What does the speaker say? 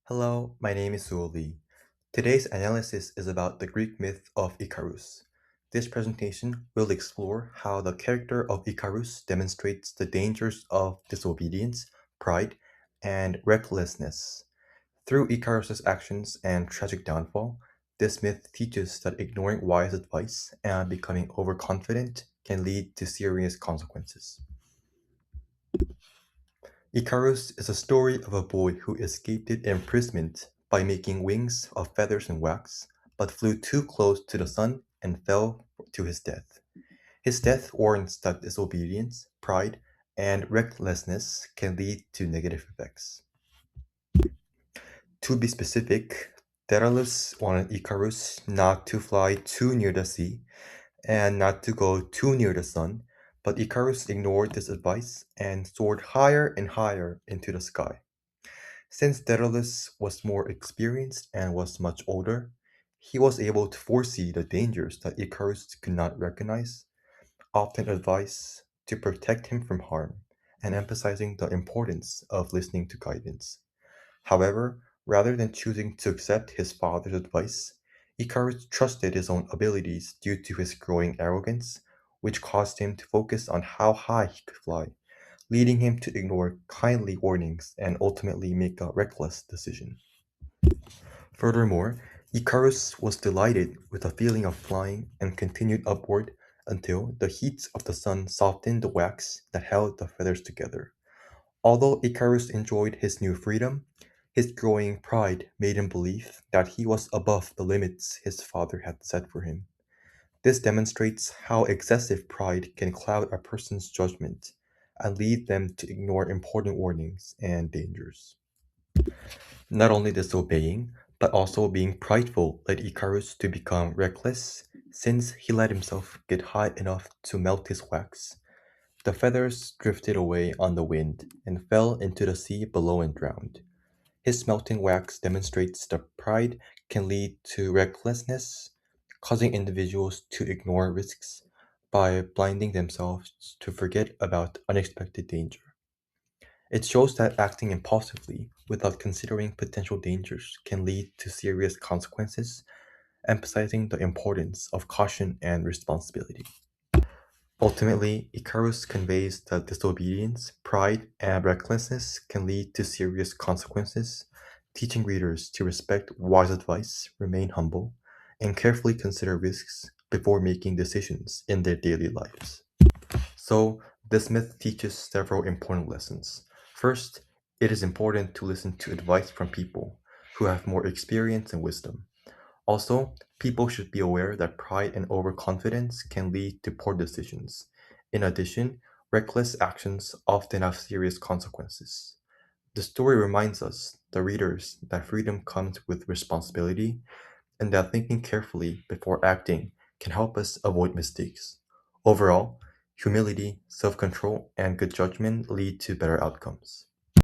Hello, my name is Suoli. Today's analysis is about the Greek myth of Icarus. This presentation will explore how the character of Icarus demonstrates the dangers of disobedience, pride, and recklessness. Through Icarus's actions and tragic downfall, this myth teaches that ignoring wise advice and becoming overconfident can lead to serious consequences. Icarus is a story of a boy who escaped imprisonment by making wings of feathers and wax, but flew too close to the sun and fell to his death. His death warns that disobedience, pride, and recklessness can lead to negative effects. To be specific, Daedalus wanted Icarus not to fly too near the sea and not to go too near the sun, but Icarus ignored this advice and soared higher and higher into the sky. Since Daedalus was more experienced and was much older, he was able to foresee the dangers that Icarus could not recognize, often advise to protect him from harm, and emphasizing the importance of listening to guidance. However, rather than choosing to accept his father's advice, Icarus trusted his own abilities due to his growing arrogance, which caused him to focus on how high he could fly, leading him to ignore kindly warnings and ultimately make a reckless decision. Furthermore, Icarus was delighted with the feeling of flying and continued upward until the heat of the sun softened the wax that held the feathers together. Although Icarus enjoyed his new freedom, his growing pride made him believe that he was above the limits his father had set for him. This demonstrates how excessive pride can cloud a person's judgment and lead them to ignore important warnings and dangers. Not only disobeying, but also being prideful led Icarus to become reckless, since he let himself get high enough to melt his wax. The feathers drifted away on the wind and fell into the sea below and drowned. His melting wax demonstrates that pride can lead to recklessness, causing individuals to ignore risks by blinding themselves to forget about unexpected danger. It shows that acting impulsively without considering potential dangers can lead to serious consequences, emphasizing the importance of caution and responsibility. Ultimately, Icarus conveys that disobedience, pride, and recklessness can lead to serious consequences, teaching readers to respect wise advice, remain humble, and carefully consider risks before making decisions in their daily lives. So, this myth teaches several important lessons. First, it is important to listen to advice from people who have more experience and wisdom. Also, people should be aware that pride and overconfidence can lead to poor decisions. In addition, reckless actions often have serious consequences. The story reminds us, the readers, that freedom comes with responsibility and that thinking carefully before acting can help us avoid mistakes. Overall, humility, self control, and good judgment lead to better outcomes.